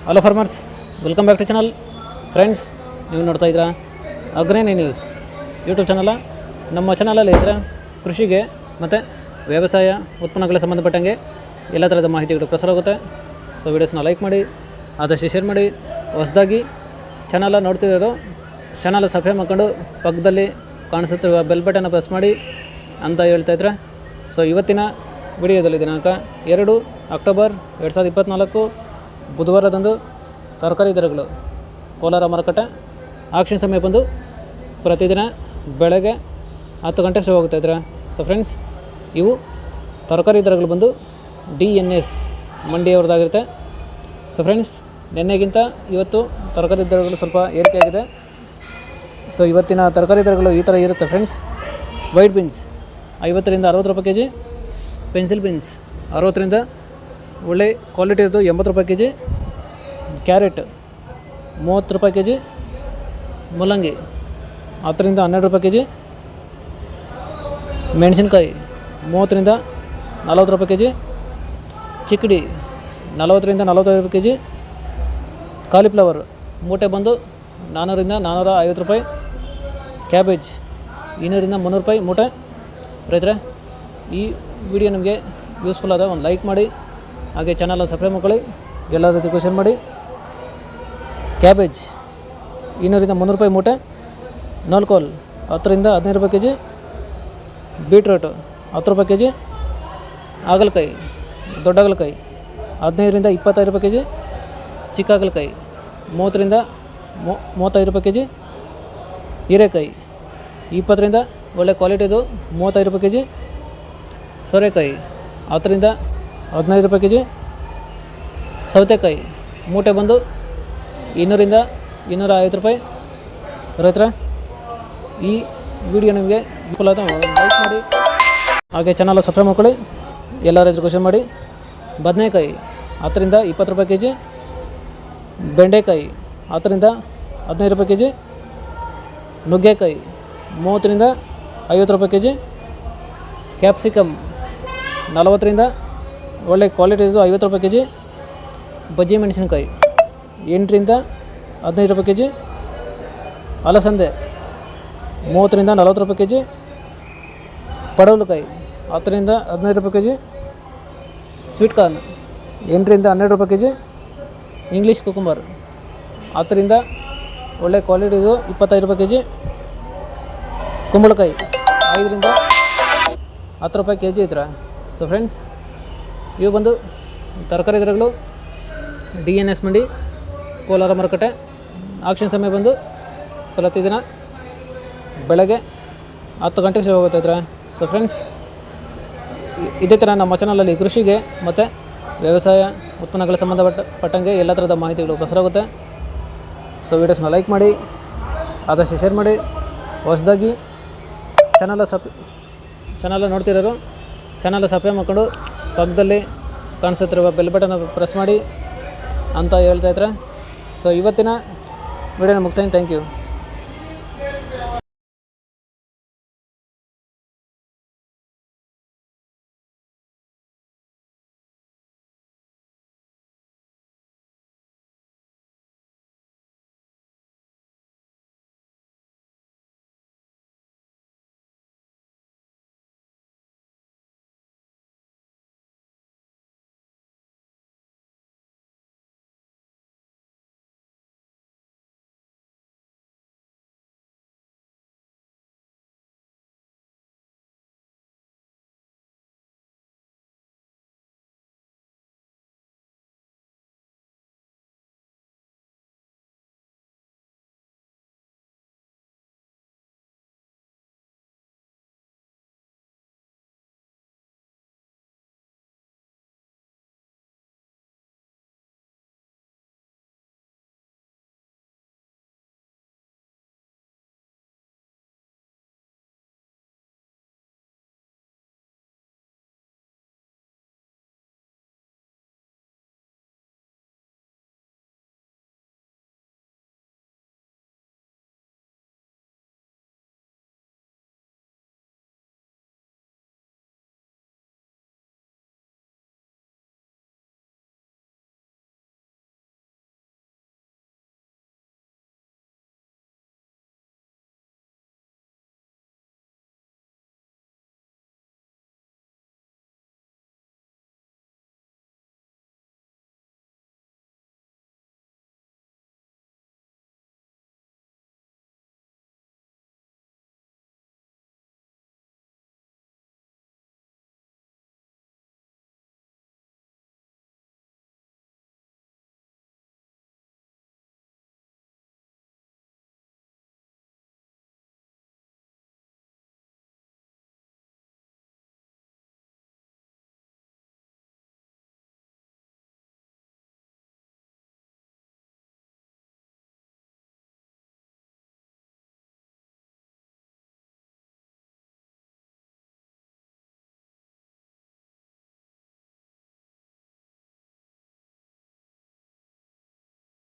Hello farmers, welcome back to channel. Friends, ನೀವು ನೋಡ್ತಾ ಇದ್ದೀರಾ ಅಗ್ರಣಿ ನ್ಯೂಸ್ ಯೂಟ್ಯೂಬ್ ಚಾನಲ. ನಮ್ಮ ಚಾನಲಲ್ಲಿ ಇದ್ದರೆ ಕೃಷಿಗೆ ಮತ್ತು ವ್ಯವಸಾಯ ಉತ್ಪನ್ನಗಳಿಗೆ ಸಂಬಂಧಪಟ್ಟಂಗೆ ಎಲ್ಲ ಥರದ ಮಾಹಿತಿಗಳು ಪ್ರಸಾರ ಆಗುತ್ತೆ. ಸೊ ವೀಡಿಯೋಸ್ನ ಲೈಕ್ ಮಾಡಿ, ಆದಷ್ಟು ಶೇರ್ ಮಾಡಿ. ಹೊಸದಾಗಿ ಚಾನಲ ನೋಡ್ತಿರೋರು ಚಾನಲ್ ಸಬ್ಸ್ಕ್ರೈಬ್ ಮಾಡ್ಕೊಂಡು ಪಕ್ಕದಲ್ಲಿ ಕಾಣಿಸುತ್ತಿರುವ ಬೆಲ್ ಬಟನ್ನ ಪ್ರೆಸ್ ಮಾಡಿ ಅಂತ ಹೇಳ್ತಾಯಿದ್ರೆ. ಸೊ ಇವತ್ತಿನ ವಿಡಿಯೋದಲ್ಲಿ ದಿನಾಂಕ 2 ಅಕ್ಟೋಬರ್ 2024 ಬುಧವಾರದಂದು ತರಕಾರಿ ದರಗಳು ಕೋಲಾರ ಮಾರುಕಟ್ಟೆ ಆಕ್ಷನ್ ಸಮಯ ಬಂದು ಪ್ರತಿದಿನ ಬೆಳಗ್ಗೆ 10 ಗಂಟೆಗೆ ಶುರು ಆಗುತ್ತಾಯಿದ್ರೆ. ಸೊ ಫ್ರೆಂಡ್ಸ್, ಇವು ತರಕಾರಿ ದರಗಳು ಬಂದು DNS ಮಂಡಿಯವ್ರದ್ದಾಗಿರುತ್ತೆ. ಸೊ ಫ್ರೆಂಡ್ಸ್, ನಿನ್ನೆಗಿಂತ ಇವತ್ತು ತರಕಾರಿ ದರಗಳು ಸ್ವಲ್ಪ ಏರಿಕೆಯಾಗಿದೆ. ಸೊ ಇವತ್ತಿನ ತರಕಾರಿ ದರಗಳು ಈ ಥರ ಇರುತ್ತೆ ಫ್ರೆಂಡ್ಸ್. ವೈಟ್ ಬೀನ್ಸ್ 50ರಿಂದ 60 ರೂಪಾಯಿ ಕೆಜಿ, ಪೆನ್ಸಿಲ್ ಬೀನ್ಸ್ 60ರಿಂದ ಒಳ್ಳೆ ಕ್ವಾಲಿಟಿ ಇರೋದು 80 ರೂಪಾಯಿ ಕೆಜಿ, ಕ್ಯಾರೆಟ್ 30 ರೂಪಾಯಿ ಕೆಜಿ, ಮೂಲಂಗಿ 10ರಿಂದ 12 ರೂಪಾಯಿ ಕೆಜಿ, ಮೆಣಸಿನ್ಕಾಯಿ 30ರಿಂದ 40 ರೂಪಾಯಿ ಕೆಜಿ, ಚಿಕ್ಕಡಿ 40ರಿಂದ 45 ರೂಪಾಯಿ ಕೆಜಿ, ಕಾಲಿಫ್ಲವರ್ ಮೂಟೆ ಬಂದು 400ರಿಂದ 450 ರೂಪಾಯಿ, ಕ್ಯಾಬೇಜ್ 200ರಿಂದ 300 ರೂಪಾಯಿ ಮೂಟೆ. ರೈತರೆ, ಈ ವಿಡಿಯೋ ನಿಮಗೆ ಯೂಸ್ಫುಲ್ ಆದ ಒಂದು ಲೈಕ್ ಮಾಡಿ, ಹಾಗೆ ಚಾನಲ್ನ ಸಬ್ಸ್ಕ್ರೈಬ್ ಮಾಡ್ಕೊಳ್ಳಿ, ಎಲ್ಲ ರೀತಿ ಕ್ವಶನ್ ಮಾಡಿ. ಕ್ಯಾಬೇಜ್ 200ರಿಂದ 300 ರೂಪಾಯಿ ಮೂಟೆ, ನೋಲ್ಕೋಲ್ 10ರಿಂದ 15 ರೂಪಾಯಿ ಕೆಜಿ, ಬೀಟ್ರೂಟ್ 10 ರೂಪಾಯಿ ಕೆಜಿ, ಹಾಗಲಕಾಯಿ ದೊಡ್ಡ ಹಾಗಲಕಾಯಿ 15ರಿಂದ 25 ರೂಪಾಯಿ ಕೆಜಿ, ಚಿಕ್ಕ ಹಾಗಲಕಾಯಿ 30ರಿಂದ 35 ರೂಪಾಯಿ ಕೆಜಿ, ಹೀರೆಕಾಯಿ 20ರಿಂದ ಒಳ್ಳೆ ಕ್ವಾಲಿಟಿದು 35 ರೂಪಾಯಿ ಕೆಜಿ, ಸೋರೆಕಾಯಿ 10ರಿಂದ 15 ರೂಪಾಯಿ ಕೆಜಿ, ಸೌತೆಕಾಯಿ ಮೂಟೆ ಬಂದು 200ರಿಂದ 250 ರೂಪಾಯಿ. ರೈತರ, ಈ ವಿಡಿಯೋ ನಿಮಗೆ ಯೂಸ್ಫುಲ್ ಆದ ಲೈಕ್ ಮಾಡಿ, ಹಾಗೆ ಚಾನಲ್ ಸಬ್ಸ್ಕ್ರೈಬ್ ಮಾಡ್ಕೊಳ್ಳಿ, ಎಲ್ಲ ರೈತರು ಕ್ವಶನ್ ಮಾಡಿ. ಬದನೆಕಾಯಿ 10ರಿಂದ 20 ರೂಪಾಯಿ ಕೆಜಿ, ಬೆಂಡೆಕಾಯಿ 10ರಿಂದ 15 ರೂಪಾಯಿ ಕೆಜಿ, ನುಗ್ಗೆಕಾಯಿ 30ರಿಂದ 50 ರೂಪಾಯಿ ಕೆಜಿ, ಕ್ಯಾಪ್ಸಿಕಮ್ 40ರಿಂದ ಒಳ್ಳೆ ಕ್ವಾಲಿಟಿ ಇದು 50 ರೂಪಾಯಿ ಕೆಜಿ, ಬಜ್ಜಿ ಮೆಣಸಿನ್ಕಾಯಿ 8ರಿಂದ 15 ರೂಪಾಯಿ ಕೆಜಿ, ಅಲಸಂದೆ 30ರಿಂದ 40 ರೂಪಾಯಿ ಕೆಜಿ, ಪಡವಲಕಾಯಿ 10ರಿಂದ 15 ರೂಪಾಯಿ ಕೆಜಿ, ಸ್ವೀಟ್ ಕಾರ್ನ್ 8ರಿಂದ 12 ರೂಪಾಯಿ ಕೆಜಿ, ಇಂಗ್ಲೀಷ್ ಕುಕುಂಬರ್ 10ರಿಂದ ಒಳ್ಳೆ ಕ್ವಾಲಿಟಿ ಇದು 25 ರೂಪಾಯಿ ಕೆಜಿ, ಕುಂಬಳಕಾಯಿ 5ರಿಂದ 10 ರೂಪಾಯಿ ಕೆಜಿ ಇದ್ರೆ. ಸೊ ಫ್ರೆಂಡ್ಸ್, ಇವು ಬಂದು ತರಕಾರಿ ದರಗಳು DNS ಮಂಡಿ ಕೋಲಾರ ಮಾರುಕಟ್ಟೆ ಆಕ್ಷನ್ ಸಮಯ ಬಂದು ಪ್ರತಿದಿನ ಬೆಳಗ್ಗೆ 10 ಗಂಟೆಗೆ ಶುರು ಆಗುತ್ತಾಯಿದ್ರೆ. ಸೊ ಫ್ರೆಂಡ್ಸ್, ಇದೇ ಥರ ನಮ್ಮ ಚಾನಲಲ್ಲಿ ಕೃಷಿಗೆ ಮತ್ತು ವ್ಯವಸಾಯ ಉತ್ಪನ್ನಗಳ ಸಂಬಂಧಪಟ್ಟಂಗೆ ಎಲ್ಲ ಥರದ ಮಾಹಿತಿಗಳು ಪ್ರಸಾರಾಗುತ್ತೆ. ಸೊ ವೀಡಿಯೋಸ್ನ ಲೈಕ್ ಮಾಡಿ, ಆದಷ್ಟು ಶೇರ್ ಮಾಡಿ. ಹೊಸದಾಗಿ ಚಾನಲ್ ನೋಡ್ತಿರೋರು ಚಾನಲ್ ಸಬ್ಸ್ಕ್ರೈಬ್ ಮಾಡ್ಕೊಂಡು ಪಕ್ಕದಲ್ಲಿ ಕಾಣಿಸುತ್ತಿರುವ ಬೆಲ್ ಬಟನ್ ಪ್ರೆಸ್ ಮಾಡಿ ಅಂತ ಹೇಳ್ತಾಯಿದ್ರೆ. ಸೊ ಇವತ್ತಿನ ವಿಡಿಯೋನ ಮುಗಿಸ್ತೀನಿ. Thank you.